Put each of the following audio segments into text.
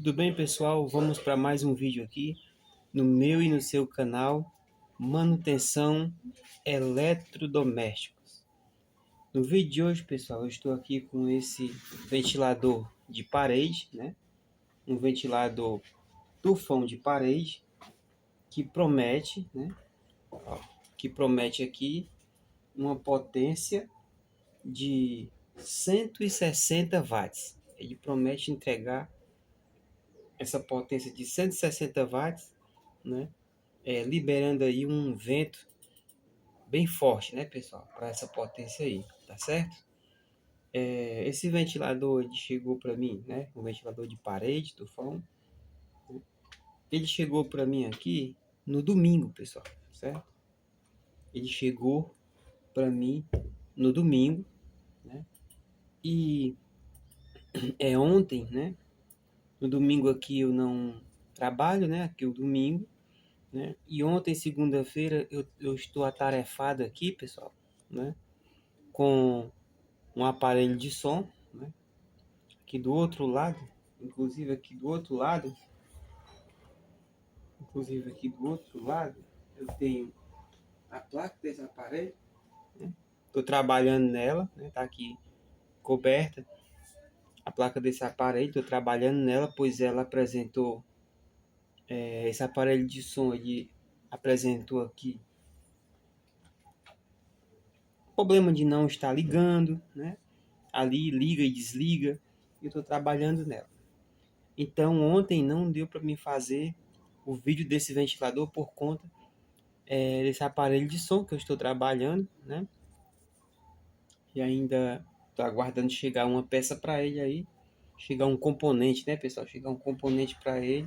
Tudo bem, pessoal? Vamos para mais um vídeo aqui no meu e no seu canal Manutenção Eletrodomésticos. No vídeo de hoje, pessoal, eu estou aqui com esse ventilador de parede, né? Um ventilador tufão de parede que promete, né? Ó, que promete aqui uma potência de 160 watts. Ele promete entregar essa potência de 160 watts, né? Liberando aí um vento bem forte, né, pessoal, para essa potência aí, tá certo? Esse ventilador ele chegou para mim, né, um ventilador de parede, tufão, ele chegou para mim aqui no domingo, pessoal, certo? Ele chegou para mim no domingo, né? E ontem, né? No domingo aqui eu não trabalho, né? Aqui é o domingo, né? E ontem, segunda-feira, eu estou atarefado aqui, pessoal, né? Com um aparelho de som, né? Aqui do outro lado, inclusive aqui do outro lado, eu tenho a placa desse aparelho, né? Estou trabalhando nela, né? Tá aqui coberta a placa desse aparelho, estou trabalhando nela, pois ela apresentou, esse aparelho de som, ele apresentou aqui problema de não estar ligando, né? Ali liga e desliga, e eu estou trabalhando nela. Então ontem não deu para me fazer o vídeo desse ventilador por conta desse aparelho de som que eu estou trabalhando, né? E ainda estou aguardando chegar uma peça para ele aí, chegar um componente, né, pessoal? Chegar um componente para ele,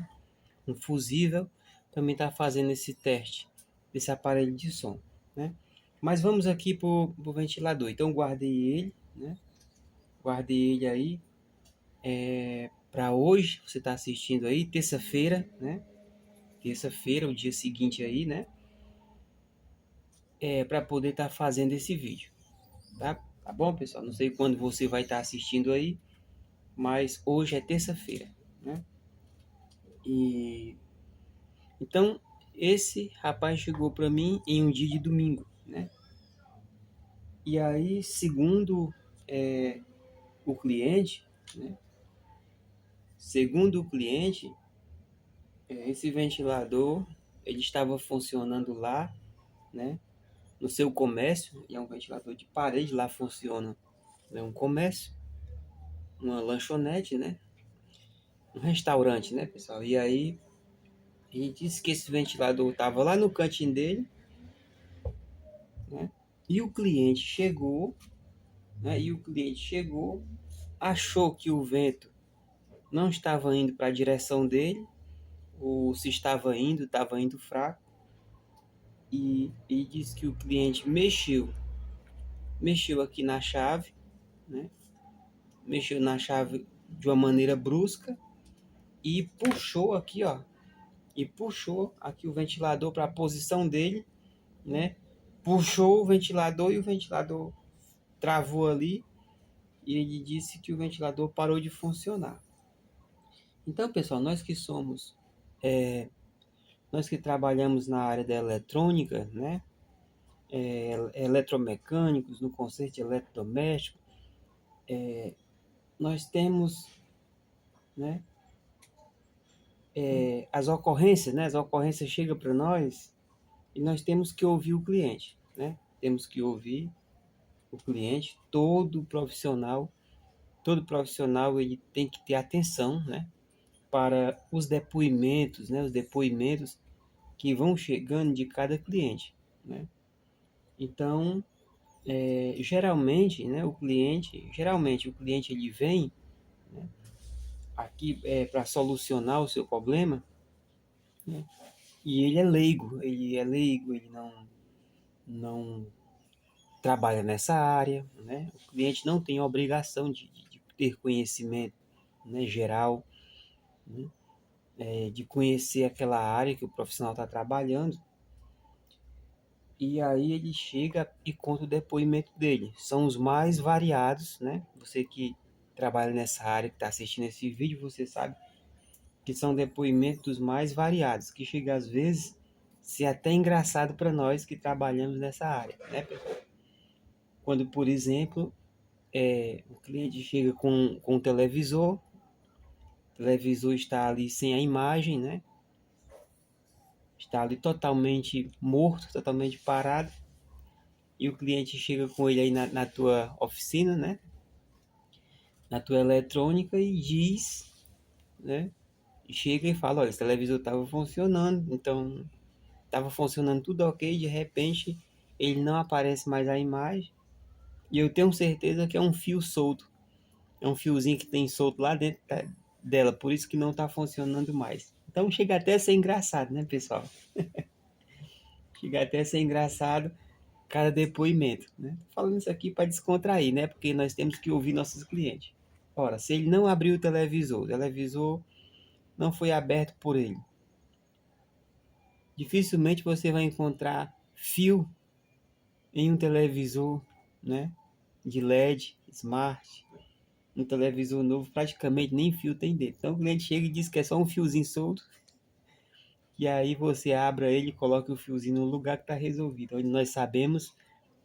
um fusível, também está fazendo esse teste desse aparelho de som, né? Mas vamos aqui para o ventilador. Então guardei ele, né? Guardei ele aí para hoje. Você está assistindo aí, terça-feira, né? Terça-feira, o dia seguinte aí, né? Para poder estar fazendo esse vídeo, tá? Tá bom, pessoal? Não sei quando você vai estar assistindo aí, mas hoje é terça-feira, né? E então esse rapaz chegou para mim em um dia de domingo, né? E aí, segundo o cliente, né? Segundo o cliente, esse ventilador ele estava funcionando lá, né? No seu comércio, e é um ventilador de parede, lá funciona, né, um comércio, uma lanchonete, né? Um restaurante, né, pessoal? E aí ele disse que esse ventilador estava lá no cantinho dele, né? E o cliente chegou, né? Achou que o vento não estava indo para a direção dele, ou se estava indo fraco. E ele disse que o cliente mexeu aqui na chave, né? Mexeu na chave de uma maneira brusca e puxou aqui, ó, e puxou aqui o ventilador para a posição dele, né? Puxou o ventilador e o ventilador travou ali e ele disse que o ventilador parou de funcionar. Então, pessoal, nós que trabalhamos na área da eletrônica, né? Eletromecânicos, no conserto de eletrodoméstico, nós temos, né? As ocorrências, né? As ocorrências chegam para nós e nós temos que ouvir o cliente, né? Temos que ouvir o cliente, todo profissional ele tem que ter atenção, né? Para os depoimentos, né? Os depoimentos que vão chegando de cada cliente, né? Então, geralmente, né? Geralmente o cliente ele vem, né, aqui para solucionar o seu problema, né? E ele não trabalha nessa área, né? O cliente não tem a obrigação de ter conhecimento, né, geral, né? De conhecer aquela área que o profissional está trabalhando. E aí ele chega e conta o depoimento dele. São os mais variados, né? Você que trabalha nessa área, que está assistindo esse vídeo, você sabe que são depoimentos mais variados, que chega às vezes a ser até engraçado para nós que trabalhamos nessa área, né, pessoal? Quando, por exemplo, o cliente chega com o televisor, o televisor está ali sem a imagem, né? Está ali totalmente morto, totalmente parado, e o cliente chega com ele aí na tua oficina, né? Na tua eletrônica e diz, né? Chega e fala, olha, esse televisor estava funcionando, então estava funcionando tudo ok, de repente ele não aparece mais a imagem, e eu tenho certeza que é um fio solto, é um fiozinho que tem solto lá dentro dela, por isso que não está funcionando mais. Então chega até a ser engraçado, né, pessoal? Chega até a ser engraçado cada depoimento, né? Falando isso aqui para descontrair, né? Porque nós temos que ouvir nossos clientes. Ora, se ele não abriu o televisor não foi aberto por ele, dificilmente você vai encontrar fio em um televisor, né? De LED, smart, um televisor novo, praticamente nem fio tem dentro. Então o cliente chega e diz que é só um fiozinho solto, e aí você abra ele e coloca o fiozinho no lugar que está resolvido. Onde nós sabemos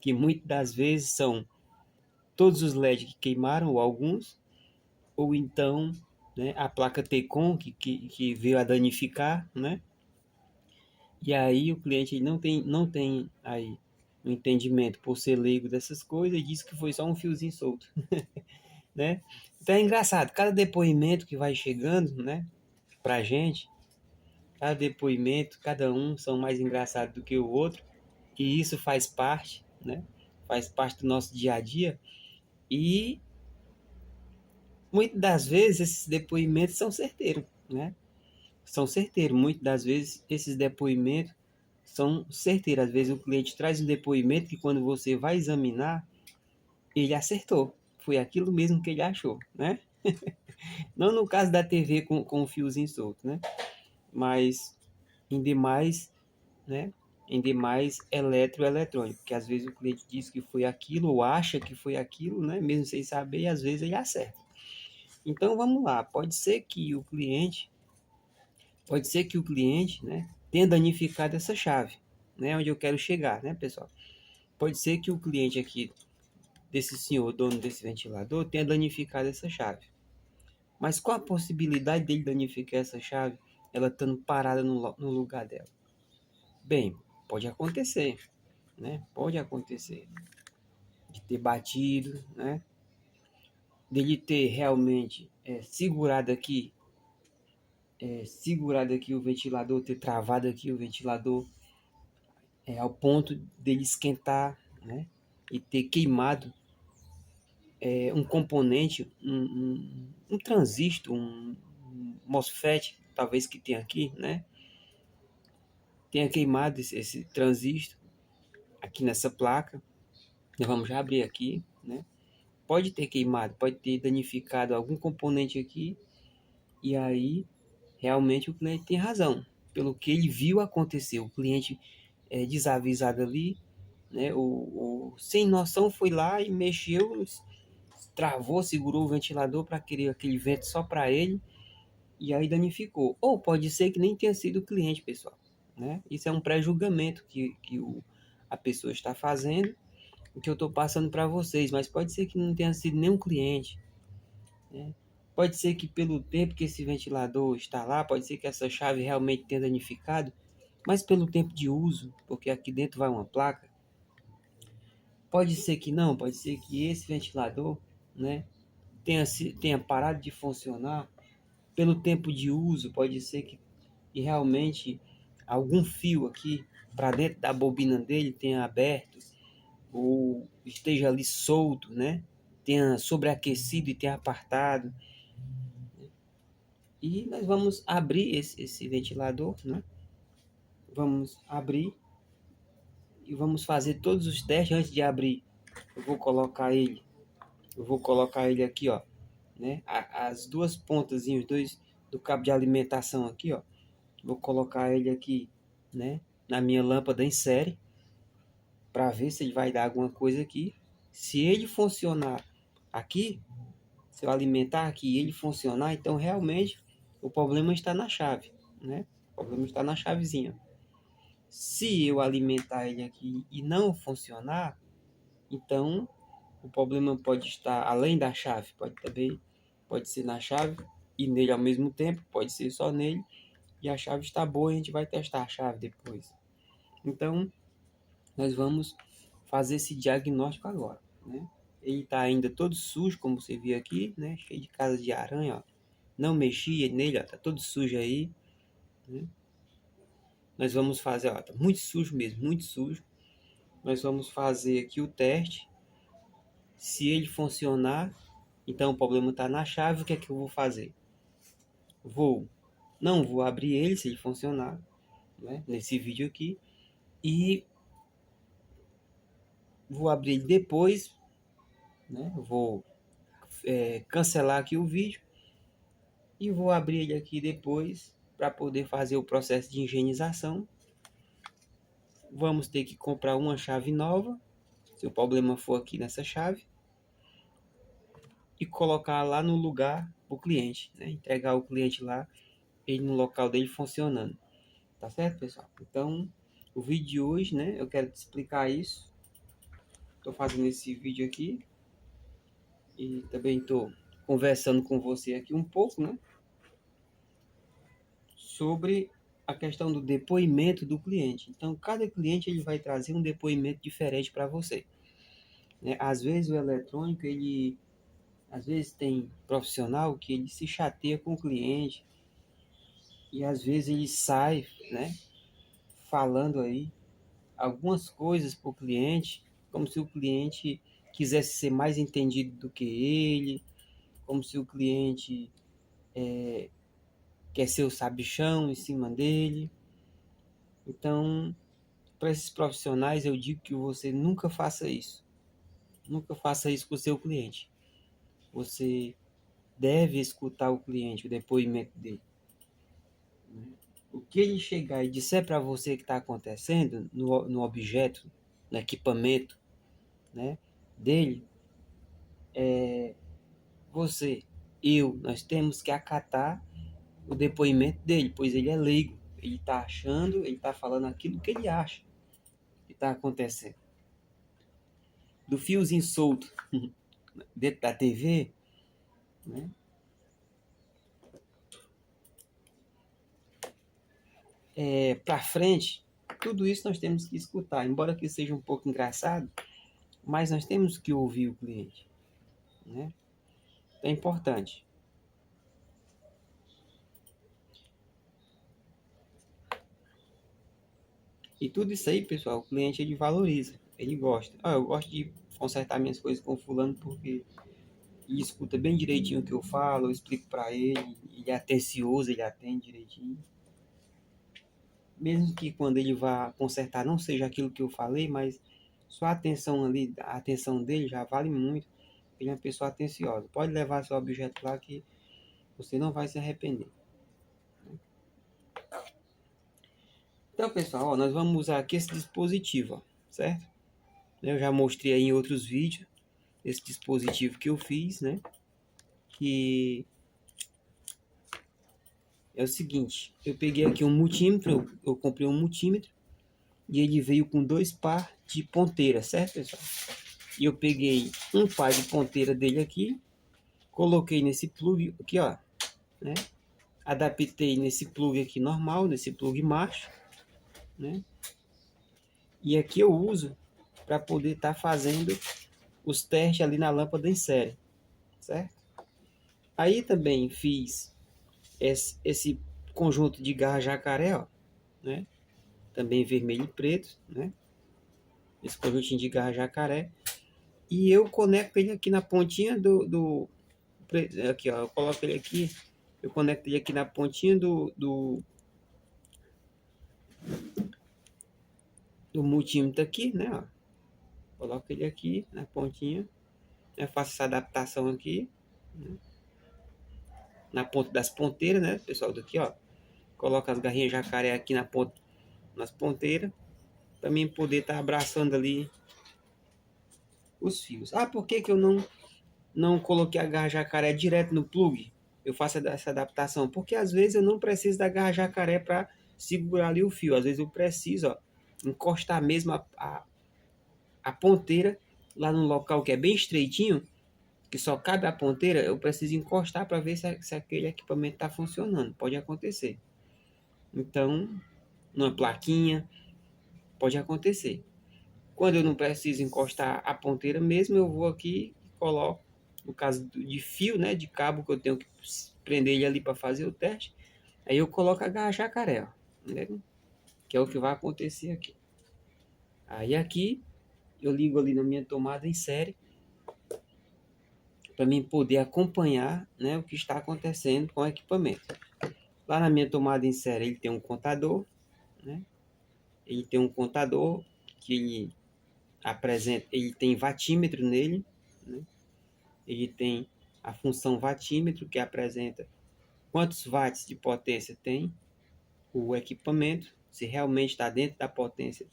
que muitas das vezes são todos os LEDs que queimaram, ou alguns, ou então, né, a placa Tecon que veio a danificar, né? E aí o cliente não tem aí um entendimento por ser leigo dessas coisas e diz que foi só um fiozinho solto, né? Então é engraçado, cada depoimento que vai chegando, né, pra gente, cada depoimento, cada um são mais engraçados do que o outro, e isso faz parte, né? Faz parte do nosso dia a dia, e muitas das vezes esses depoimentos são certeiros, né? São certeiros. Muitas das vezes esses depoimentos são certeiros. Às vezes o cliente traz um depoimento que quando você vai examinar, ele acertou. Foi aquilo mesmo que ele achou, né? Não no caso da TV com o fiozinho solto, né? Mas em demais, né? Em demais eletrônico, que às vezes o cliente diz que foi aquilo ou acha que foi aquilo, né? Mesmo sem saber, e às vezes ele acerta. Então vamos lá, pode ser que o cliente, né, tenha danificado essa chave, né, onde eu quero chegar, né, pessoal? Pode ser que o cliente aqui, desse senhor, dono desse ventilador, tenha danificado essa chave. Mas qual a possibilidade dele danificar essa chave, ela estando parada no lugar dela? Bem, pode acontecer, né? Pode acontecer de ter batido, né? Dele ter realmente segurado aqui o ventilador, ter travado aqui o ventilador, ao ponto dele esquentar, né? E ter queimado um componente, um transistor, um MOSFET, talvez que tenha aqui, né? Tenha queimado esse transistor aqui nessa placa. Nós vamos já abrir aqui, né? Pode ter queimado, pode ter danificado algum componente aqui, e aí realmente o cliente tem razão, pelo que ele viu acontecer. O cliente desavisado ali, né? O sem noção foi lá e mexeu, travou, segurou o ventilador para querer aquele vento só para ele, e aí danificou. Ou pode ser que nem tenha sido o cliente, pessoal, né? Isso é um pré-julgamento que a pessoa está fazendo, o que eu estou passando para vocês, mas pode ser que não tenha sido nenhum cliente, né? Pode ser que pelo tempo que esse ventilador está lá, pode ser que essa chave realmente tenha danificado, mas pelo tempo de uso, porque aqui dentro vai uma placa, pode ser que não, pode ser que esse ventilador, né, tenha parado de funcionar pelo tempo de uso, pode ser que realmente algum fio aqui para dentro da bobina dele tenha aberto ou esteja ali solto, né? Tenha sobreaquecido e tenha apartado. E nós vamos abrir esse ventilador, né? Vamos abrir e vamos fazer todos os testes antes de abrir. Eu vou colocar ele aqui, ó, né? As duas pontas, os dois do cabo de alimentação aqui, ó. Vou colocar ele aqui, né, na minha lâmpada em série, para ver se ele vai dar alguma coisa aqui. Se ele funcionar aqui, se eu alimentar aqui e ele funcionar, então realmente o problema está na chave, né? O problema está na chavezinha. Se eu alimentar ele aqui e não funcionar, então o problema pode estar além da chave, pode ser na chave e nele ao mesmo tempo, pode ser só nele, e a chave está boa e a gente vai testar a chave depois. Então, nós vamos fazer esse diagnóstico agora, né? Ele está ainda todo sujo, como você viu aqui, né? Cheio de casa de aranha, ó. Não mexi nele, ó, tá todo sujo aí, né? Nós vamos fazer, ó, tá muito sujo mesmo, muito sujo. Nós vamos fazer aqui o teste. Se ele funcionar, então o problema está na chave, o que é que eu vou fazer? Não vou abrir ele se ele funcionar, né? Nesse vídeo aqui. E vou abrir ele depois, né? Vou cancelar aqui o vídeo e vou abrir ele aqui depois para poder fazer o processo de higienização. Vamos ter que comprar uma chave nova, se o problema for aqui nessa chave, e colocar lá no lugar o cliente, né? Entregar o cliente lá, ele no local dele funcionando. Tá certo, pessoal? Então, o vídeo de hoje, né? Eu quero te explicar isso. Tô fazendo esse vídeo aqui e também tô conversando com você aqui um pouco, né? Sobre a questão do depoimento do cliente. Então, cada cliente ele vai trazer um depoimento diferente para você, né? Às vezes o eletrônico, às vezes tem profissional que ele se chateia com o cliente e às vezes ele sai, né? Falando aí algumas coisas para o cliente, como se o cliente quisesse ser mais entendido do que ele, como se o cliente quer ser o sabichão em cima dele. Então, para esses profissionais, eu digo que você nunca faça isso. Nunca faça isso com o seu cliente. Você deve escutar o cliente, o depoimento dele. O que ele chegar e disser para você que está acontecendo no objeto, no equipamento, né, dele, nós temos que acatar o depoimento dele, pois ele é leigo. Ele está achando, ele está falando aquilo que ele acha que está acontecendo. Do fiozinho solto dentro da TV, né? Para frente, tudo isso nós temos que escutar. Embora que seja um pouco engraçado, mas nós temos que ouvir o cliente, né? É importante. E tudo isso aí, pessoal, o cliente ele valoriza, ele gosta. Eu gosto de consertar minhas coisas com fulano porque ele escuta bem direitinho o que eu falo, eu explico para ele, ele é atencioso, ele atende direitinho. Mesmo que quando ele vá consertar não seja aquilo que eu falei, mas só a atenção ali, a atenção dele já vale muito. Ele é uma pessoa atenciosa. Pode levar seu objeto lá que você não vai se arrepender. Então, pessoal, nós vamos usar aqui esse dispositivo, ó, certo? Eu já mostrei aí em outros vídeos esse dispositivo que eu fiz, né? Que é o seguinte, eu peguei aqui um multímetro, eu comprei um multímetro e ele veio com 2 par de ponteira, certo, pessoal? E eu peguei um par de ponteira dele aqui, coloquei nesse plug aqui, ó, né? Adaptei nesse plug aqui normal, nesse plug macho, né? E aqui eu uso para poder estar fazendo os testes ali na lâmpada em série, certo? Aí também fiz esse conjunto de garra jacaré, ó, né? Também vermelho e preto, né? Esse conjuntinho de garra jacaré. E eu conecto ele aqui na pontinha aqui, ó, eu coloco ele aqui, eu conecto ele aqui na pontinha do multímetro aqui, né, ó. Coloco ele aqui na pontinha, né, faço essa adaptação aqui, né, na ponta das ponteiras, né, pessoal, daqui, ó. Coloco as garrinhas jacaré aqui nas ponteiras, para mim poder estar abraçando ali os fios. Por que que eu não coloquei a garra jacaré direto no plug? eu faço essa adaptação, porque às vezes eu não preciso da garra jacaré para segurar ali o fio, às vezes eu preciso, ó, encostar mesmo a ponteira lá num local que é bem estreitinho, que só cabe a ponteira, eu preciso encostar para ver se aquele equipamento está funcionando, pode acontecer. Então, numa plaquinha, pode acontecer. Quando eu não preciso encostar a ponteira mesmo, eu vou aqui e coloco, no caso de fio, né, de cabo que eu tenho que prender ele ali para fazer o teste, aí eu coloco a garra jacaré, ó, né, que é o que vai acontecer aqui. Aí aqui eu ligo ali na minha tomada em série para mim poder acompanhar, né, o que está acontecendo com o equipamento. Lá na minha tomada em série ele tem um contador, né? Ele tem um contador que ele apresenta, ele tem watímetro nele, né? Ele tem a função watímetro que apresenta quantos watts de potência tem o equipamento, se realmente está dentro da potência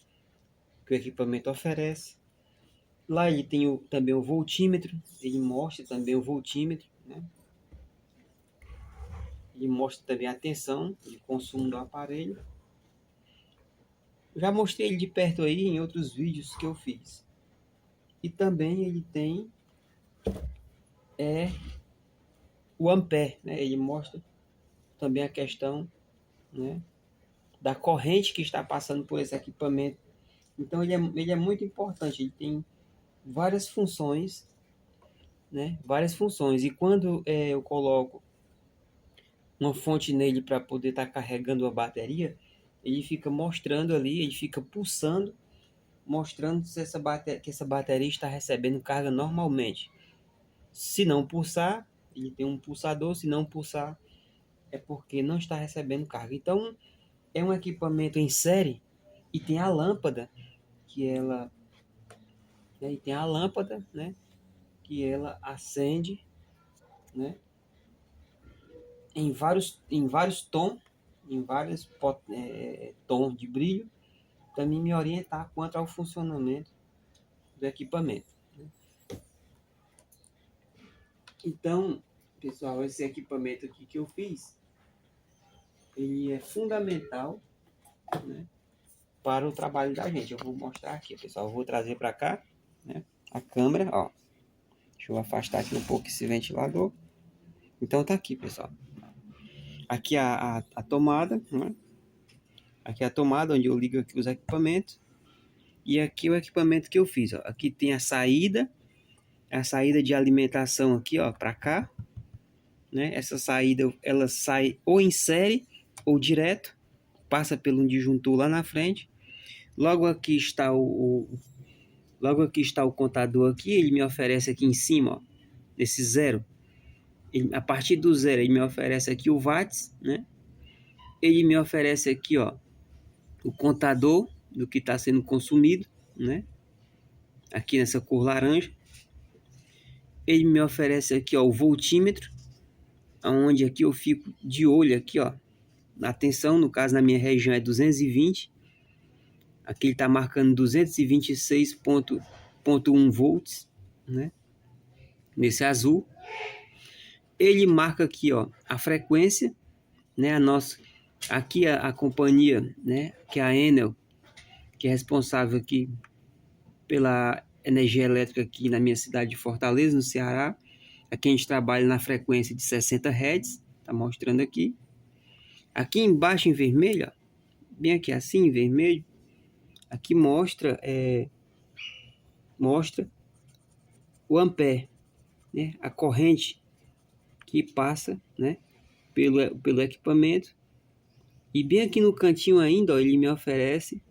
que o equipamento oferece. Lá ele tem também o voltímetro, ele mostra também o voltímetro, né? Ele mostra também a tensão de consumo do aparelho. Eu já mostrei ele de perto aí em outros vídeos que eu fiz. E também ele tem o ampere, né? Ele mostra também a questão, né, da corrente que está passando por esse equipamento. Então ele é muito importante, ele tem várias funções, né? Várias funções. E quando eu coloco uma fonte nele para poder estar carregando a bateria, ele fica mostrando ali, ele fica pulsando, mostrando se que essa bateria está recebendo carga normalmente. Se não pulsar, ele tem um pulsador, se não pulsar, é porque não está recebendo carga. Então, é um equipamento em série e tem a lâmpada que ela, né, e tem a lâmpada, né, que ela acende, né, em vários tons, em vários tons de brilho, para me orientar quanto ao funcionamento do equipamento. Então, pessoal, esse equipamento aqui que eu fiz, ele é fundamental, né, para o trabalho da gente. Eu vou mostrar aqui, pessoal. Eu vou trazer para cá, né, a câmera, ó. Deixa eu afastar aqui um pouco esse ventilador. Então tá aqui, pessoal. Aqui a tomada, né? Aqui a tomada onde eu ligo aqui os equipamentos. E aqui o equipamento que eu fiz, ó. Aqui tem a saída de alimentação aqui, ó, para cá, né? Essa saída ela sai ou em série ou direto, passa pelo disjuntor lá na frente. Logo aqui está o contador aqui, ele me oferece aqui em cima, ó, desse zero. A partir do zero ele me oferece aqui o watts, né? Ele me oferece aqui, ó, o contador do que está sendo consumido, né? Aqui nessa cor laranja. Ele me oferece aqui, ó, o voltímetro, onde aqui eu fico de olho aqui, ó, na tensão, no caso na minha região é 220. Aqui ele está marcando 226,1 volts, né? Nesse azul. Ele marca aqui, ó, a frequência, né? Aqui a companhia, né? Que é a Enel, que é responsável aqui pela energia elétrica aqui na minha cidade de Fortaleza, no Ceará. Aqui a gente trabalha na frequência de 60 Hz, tá mostrando aqui. Aqui embaixo em vermelho, ó, bem aqui assim em vermelho, aqui mostra o ampere, né? A corrente que passa, né, pelo equipamento. E bem aqui no cantinho ainda, ó, ele me oferece,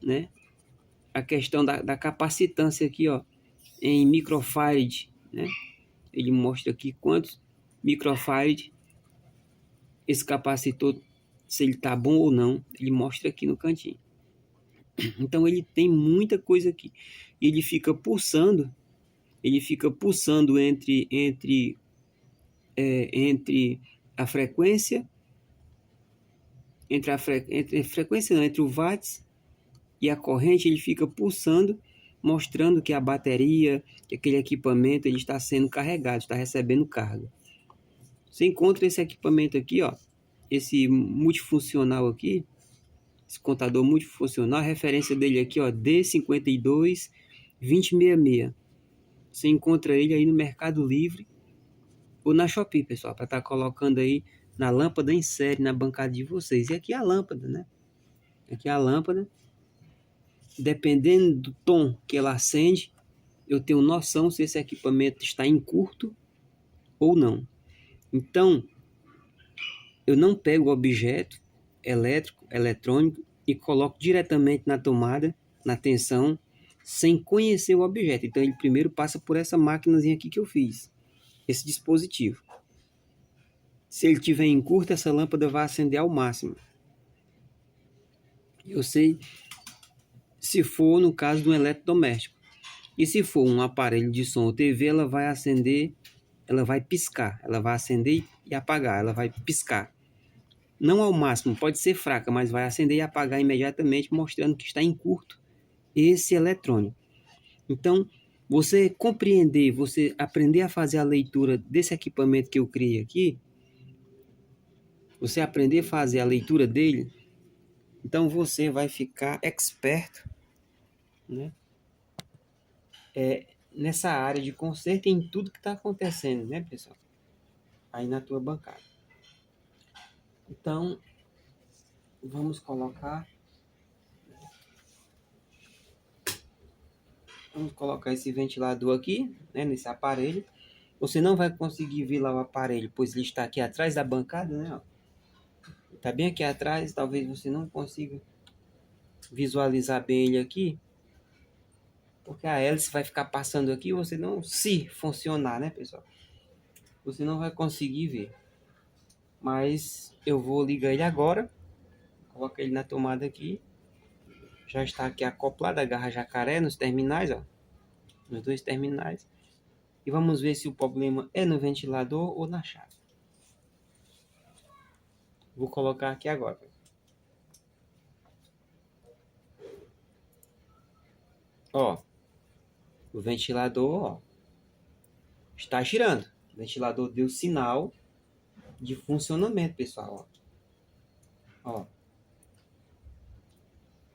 né, a questão da capacitância aqui, ó, em microfarad, né? Ele mostra aqui quantos microfarad esse capacitor, se ele tá bom ou não, ele mostra aqui no cantinho. Então ele tem muita coisa aqui. Ele fica pulsando entre a frequência, entre a frequência não, entre o watts e a corrente, ele fica pulsando, mostrando que a bateria, que aquele equipamento ele está sendo carregado, está recebendo carga. Você encontra esse equipamento aqui, ó, esse multifuncional aqui, esse contador multifuncional, a referência dele aqui, ó, D522066. Você encontra ele aí no Mercado Livre ou na Shopee, pessoal, para estar colocando aí na lâmpada em série, na bancada de vocês. E aqui é a lâmpada, né? Aqui é a lâmpada. Dependendo do tom que ela acende, eu tenho noção se esse equipamento está em curto ou não. Então, eu não pego o objeto elétrico, eletrônico e coloco diretamente na tomada, na tensão, sem conhecer o objeto. Então, ele primeiro passa por essa maquinazinha aqui que eu fiz, esse dispositivo. Se ele tiver em curto, essa lâmpada vai acender ao máximo. Eu sei se for no caso de um eletrodoméstico. E se for um aparelho de som ou TV, ela vai acender, ela vai piscar. Ela vai acender e apagar, ela vai piscar. Não ao máximo, pode ser fraca, mas vai acender e apagar imediatamente, mostrando que está em curto esse eletrônico. Então, você compreender, você aprender a fazer a leitura desse equipamento que eu criei aqui, você aprender a fazer a leitura dele, então você vai ficar expert, né? Nessa área de conserto e em tudo que está acontecendo, né, pessoal? Aí na tua bancada. Então, vamos colocar esse ventilador aqui, né, nesse aparelho. Você não vai conseguir ver lá o aparelho, pois ele está aqui atrás da bancada, né? Está bem aqui atrás, talvez você não consiga visualizar bem ele aqui, porque a hélice vai ficar passando aqui, você não, se funcionar, né, pessoal? Você não vai conseguir ver. Mas eu vou ligar ele agora, coloca ele na tomada aqui. Já está aqui acoplado a garra jacaré nos terminais, ó, nos dois terminais. E vamos ver se o problema é no ventilador ou na chave. Vou colocar aqui agora. Ó, o ventilador, ó, está girando. O ventilador deu sinal de funcionamento, pessoal. Ó.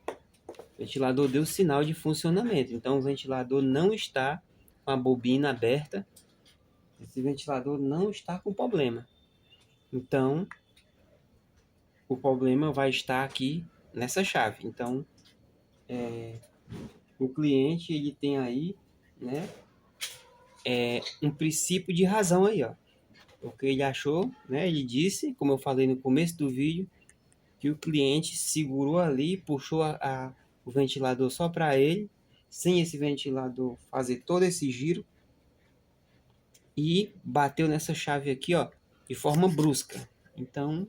O ventilador deu sinal de funcionamento. Então, o ventilador não está com a bobina aberta. Esse ventilador não está com problema. Então, o problema vai estar aqui nessa chave. Então, o cliente ele tem aí, né, um princípio de razão aí, ó. O que ele achou, né? Ele disse, como eu falei no começo do vídeo, que o cliente segurou ali, puxou o ventilador só para ele, sem esse ventilador fazer todo esse giro, e bateu nessa chave aqui, ó, de forma brusca. Então,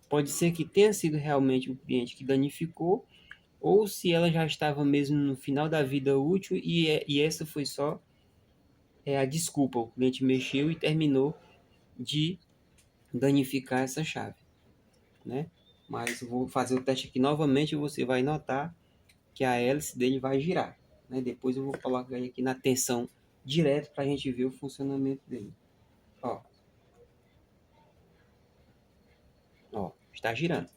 pode ser que tenha sido realmente o cliente que danificou, ou se ela já estava mesmo no final da vida útil e essa foi só a desculpa. O cliente mexeu e terminou de danificar essa chave, né? Mas eu vou fazer o teste aqui novamente e você vai notar que a hélice dele vai girar, né? Depois eu vou colocar ele aqui na tensão direto para a gente ver o funcionamento dele. Ó, está girando,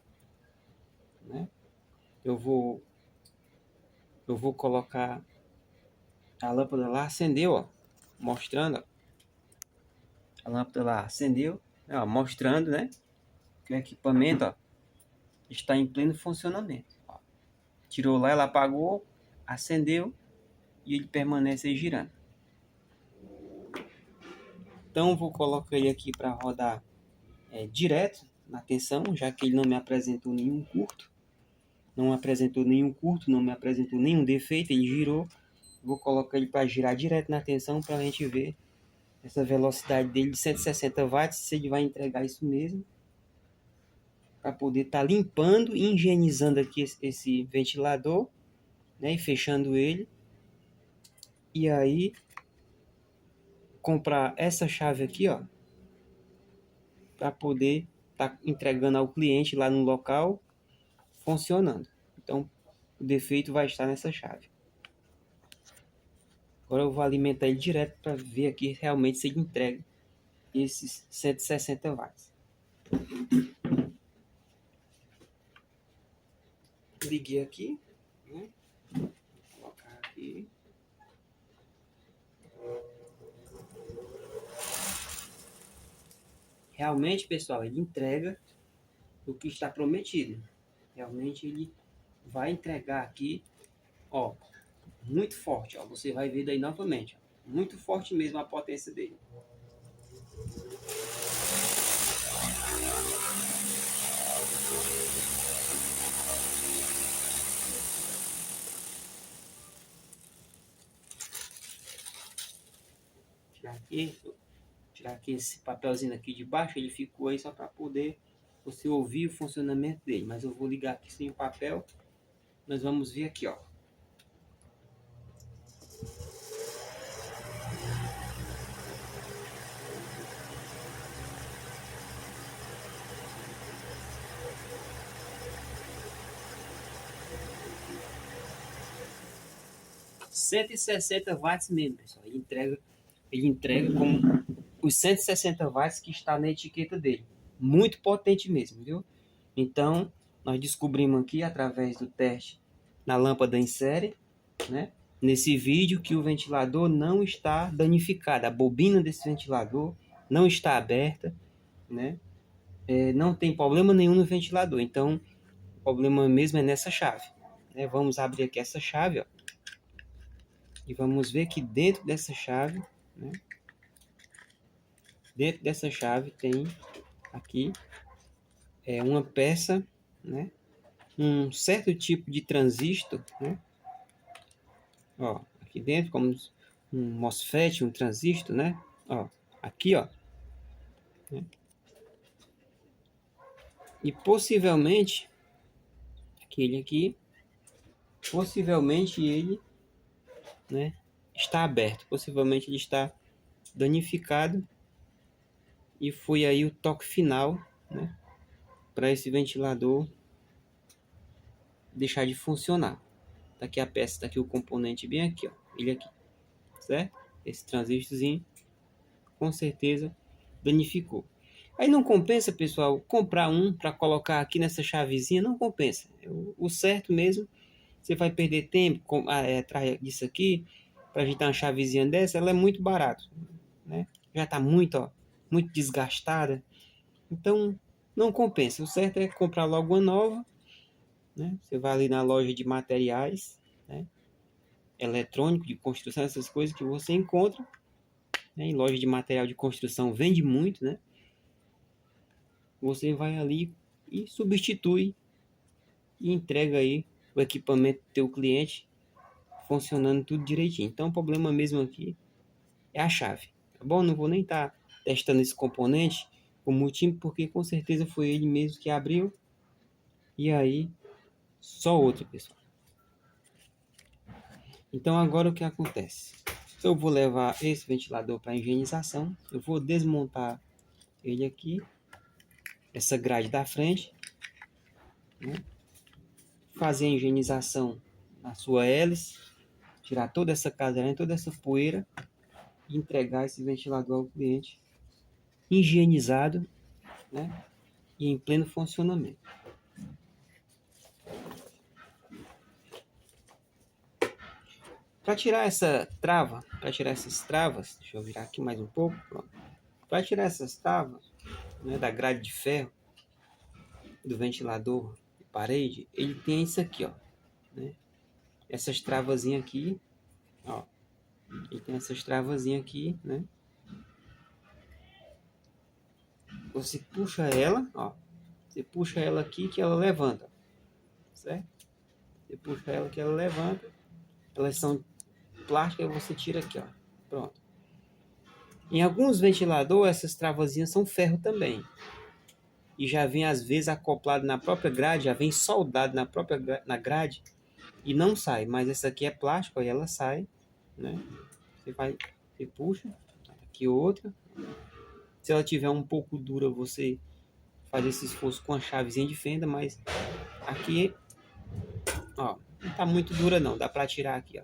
né? Eu vou colocar a lâmpada lá, acendeu, ó, mostrando, ó. A lâmpada lá acendeu, ó, mostrando, né, que o equipamento, ó, está em pleno funcionamento. Ó. Tirou lá, ela apagou, acendeu e ele permanece aí girando. Então vou colocar ele aqui para rodar direto na tensão, já que ele não me apresentou nenhum curto. Não apresentou nenhum curto, não me apresentou nenhum defeito, ele girou. Vou colocar ele para girar direto na tensão para a gente ver essa velocidade dele de 160 watts, se ele vai entregar isso mesmo. Para poder estar limpando e higienizando aqui esse ventilador, né, e fechando ele. E aí, comprar essa chave aqui, ó, para poder estar entregando ao cliente lá no local, funcionando. Então, o defeito vai estar nessa chave. Agora eu vou alimentar ele direto para ver aqui realmente se ele entrega esses 160 watts. Liguei aqui, né? Vou colocar aqui. Realmente, pessoal, ele entrega o que está prometido. Realmente ele vai entregar aqui, ó, muito forte, ó. Você vai ver daí novamente, ó. Muito forte mesmo a potência dele. Tirar aqui esse papelzinho aqui de baixo, ele ficou aí só para poder você ouvir o funcionamento dele. Mas eu vou ligar aqui sem o papel. Nós vamos ver aqui, ó. R$ 160 mesmo, pessoal. Ele entrega como os 160 watts que está na etiqueta dele. Muito potente mesmo, viu? Então, nós descobrimos aqui através do teste na lâmpada em série, né? Nesse vídeo, que o ventilador não está danificado. A bobina desse ventilador não está aberta, né? Não tem problema nenhum no ventilador. Então, o problema mesmo é nessa chave, né? Vamos abrir aqui essa chave, ó. E vamos ver que dentro dessa chave, né? Dentro dessa chave tem aqui uma peça, né? Um certo tipo de transistor, né? Ó, aqui dentro, como um MOSFET, um transistor, né? Ó, aqui, ó. Né? E possivelmente, aquele aqui, possivelmente ele, né, está aberto. Possivelmente ele está danificado. E foi aí o toque final, né, para esse ventilador deixar de funcionar. Tá aqui a peça, tá aqui o componente bem aqui, ó. Ele aqui, certo? Esse transistorzinho, com certeza, danificou. Aí não compensa, pessoal, comprar um para colocar aqui nessa chavezinha, não compensa. O certo mesmo, você vai perder tempo atrás disso aqui, para ajeitar uma chavezinha dessa, ela é muito barato, né? Já está muito, ó, muito desgastada. Então, não compensa. O certo é comprar logo uma nova, né? Você vai ali na loja de materiais, né? Eletrônico, de construção, essas coisas que você encontra, né? Em loja de material de construção vende muito, né? Você vai ali e substitui e entrega aí o equipamento do teu cliente funcionando tudo direitinho. Então o problema mesmo aqui é a chave, tá bom? Não vou nem estar testando esse componente com o motivo, porque com certeza foi ele mesmo que abriu. E aí, só outro, pessoal. Então agora o que acontece? Eu vou levar esse ventilador para higienização. Eu vou desmontar ele aqui, essa grade da frente, né? Fazer a higienização na sua hélice, tirar toda essa caseira, toda essa poeira e entregar esse ventilador ao cliente higienizado, né? E em pleno funcionamento. Para tirar essa trava, para tirar essas travas, deixa eu virar aqui mais um pouco, para tirar essas travas, né, da grade de ferro do ventilador de parede, ele tem isso aqui, ó, né? Essas travazinhas aqui, ó. Ele tem essas travazinhas aqui, né? Você puxa ela, ó. Você puxa ela aqui que ela levanta, certo? Você puxa ela que ela levanta. Elas são plásticas e você tira aqui, ó. Pronto. Em alguns ventiladores, essas travazinhas são ferro também. E já vem às vezes acoplado na própria grade, já vem soldado na própria grade e não sai. Mas essa aqui é plástico e ela sai, né? Você puxa, aqui outra. Se ela tiver um pouco dura, você faz esse esforço com a chavezinha de fenda, mas aqui, ó, não tá muito dura não, dá para tirar aqui, ó.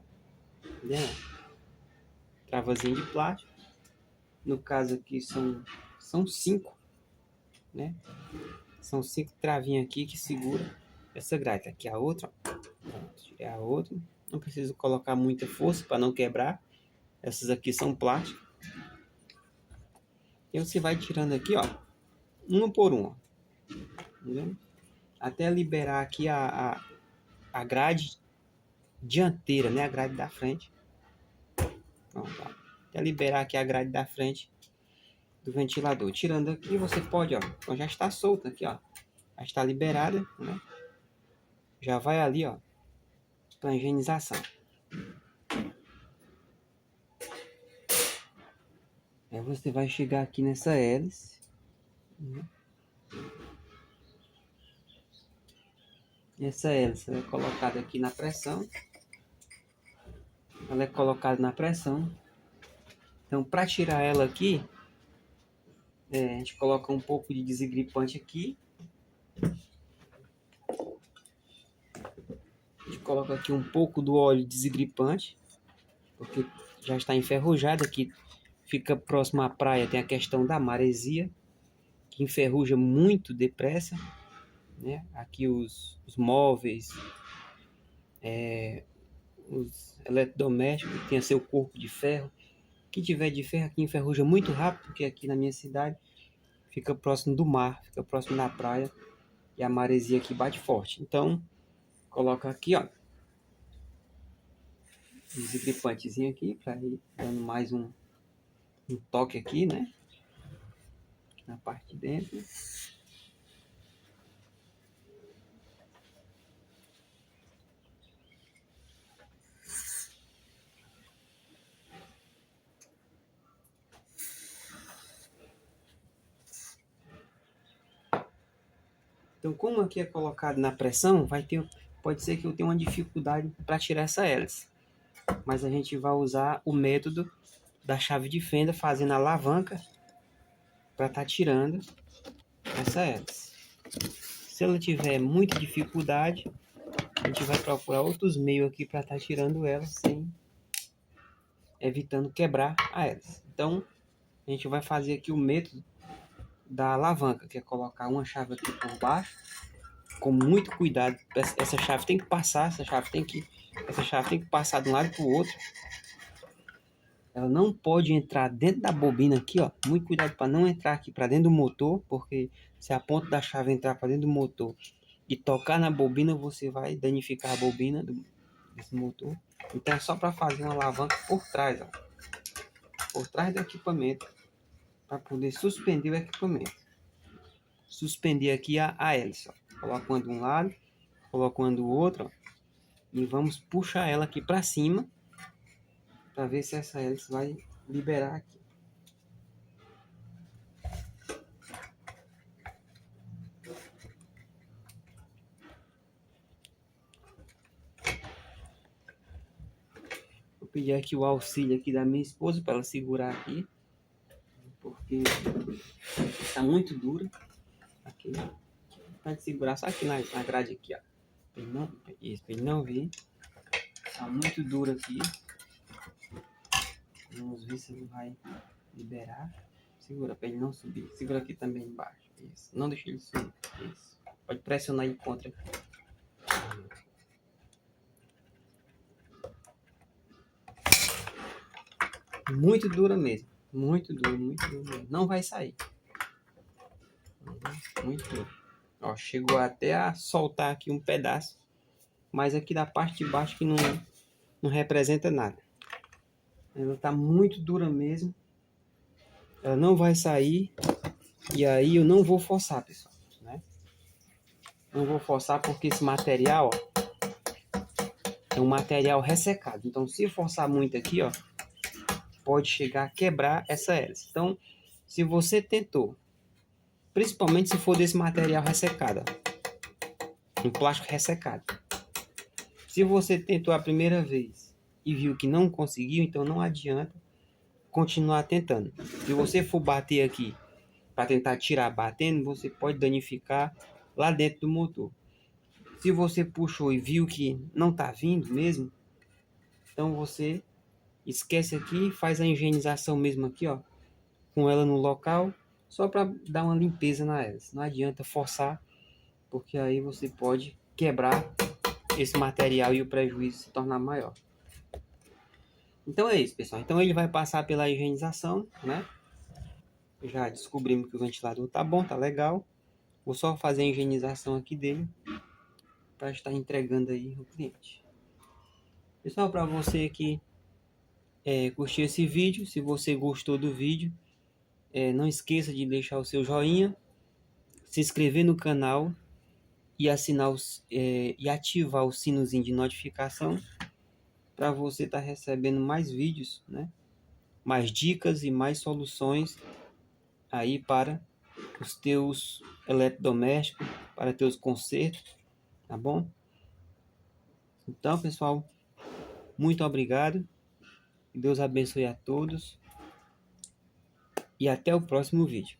Né? Travazinha de plástico. No caso aqui são 5, né? São 5 travinhas aqui que segura essa grade. Aqui a outra, ó. Tirei a outra. Não preciso colocar muita força para não quebrar. Essas aqui são plásticas. E você vai tirando aqui, ó, uma por uma. Entendeu? Até liberar aqui a grade dianteira, né? A grade da frente. Pronto, ó. Até liberar aqui a grade da frente do ventilador. Tirando aqui, você pode, ó. Então já está solta aqui, ó. Já está liberada, né? Já vai ali, ó, para higienização. Aí você vai chegar aqui nessa hélice, né? Essa hélice é colocada aqui na pressão. Ela é colocada na pressão. Então, para tirar ela aqui, a gente coloca um pouco de desengripante aqui. A gente coloca aqui um pouco do óleo desengripante, porque já está enferrujado aqui. Fica próximo à praia, tem a questão da maresia, que enferruja muito depressa, né? Aqui os móveis, os eletrodomésticos, tem seu corpo de ferro. Quem tiver de ferro aqui enferruja muito rápido, porque aqui na minha cidade fica próximo do mar, fica próximo da praia, e a maresia aqui bate forte. Então, coloca aqui, ó, um desengripantezinho aqui, para ir dando mais um toque aqui, né? Na parte de dentro. Então, como aqui é colocado na pressão, pode ser que eu tenha uma dificuldade para tirar essa hélice. Mas a gente vai usar o método da chave de fenda, fazendo a alavanca para estar tirando essa hélice. Se ela tiver muita dificuldade, a gente vai procurar outros meios aqui para estar tirando ela, evitando quebrar a hélice. Então, a gente vai fazer aqui o método da alavanca, que é colocar uma chave aqui por baixo, com muito cuidado. Essa chave tem que passar, essa chave tem que passar de um lado para o outro. Ela não pode entrar dentro da bobina aqui, ó. Muito cuidado para não entrar aqui para dentro do motor, porque se a ponta da chave entrar para dentro do motor e tocar na bobina, você vai danificar a bobina desse motor. Então é só para fazer uma alavanca por trás, ó. Por trás do equipamento, para poder suspender o equipamento. Suspender aqui a hélice, ó. Coloca uma de um lado, coloca uma do outro, ó, e vamos puxar ela aqui para cima, para ver se essa hélice vai liberar aqui. Vou pedir aqui o auxílio aqui da minha esposa para ela segurar aqui, porque está muito dura aqui. Pode segurar só aqui na grade aqui, ó. Para ele não vir. Está muito duro aqui. Vamos ver se ele vai liberar. Segura para ele não subir. Segura aqui também embaixo. Isso. Não deixe ele subir. Isso. Pode pressionar ele contra. Muito dura mesmo. Muito duro mesmo. Não vai sair. Muito duro. Ó, chegou até a soltar aqui um pedaço. Mas aqui da parte de baixo que não representa nada. Ela tá muito dura mesmo. Ela não vai sair. E aí eu não vou forçar, pessoal, né? Não vou forçar porque esse material, ó, é um material ressecado. Então, se forçar muito aqui, ó, pode chegar a quebrar essa hélice. Então, se você tentou, principalmente se for desse material ressecado, ó, um plástico ressecado. Se você tentou a primeira vez e viu que não conseguiu, então não adianta continuar tentando. Se você for bater aqui para tentar tirar batendo, você pode danificar lá dentro do motor. Se você puxou e viu que não está vindo mesmo, então você esquece aqui, faz a higienização mesmo aqui, ó, com ela no local, só para dar uma limpeza na hélice. Não adianta forçar, porque aí você pode quebrar esse material e o prejuízo se tornar maior. Então é isso, pessoal. Então ele vai passar pela higienização, né? Já descobrimos que o ventilador tá bom, tá legal. Vou só fazer a higienização aqui dele para estar entregando aí ao cliente. Pessoal, para você que curtiu esse vídeo, se você gostou do vídeo, não esqueça de deixar o seu joinha, se inscrever no canal e e ativar o sinozinho de notificação para você estar recebendo mais vídeos, né? Mais dicas e mais soluções aí para os teus eletrodomésticos, para teus consertos, tá bom? Então, pessoal, muito obrigado. Deus abençoe a todos e até o próximo vídeo.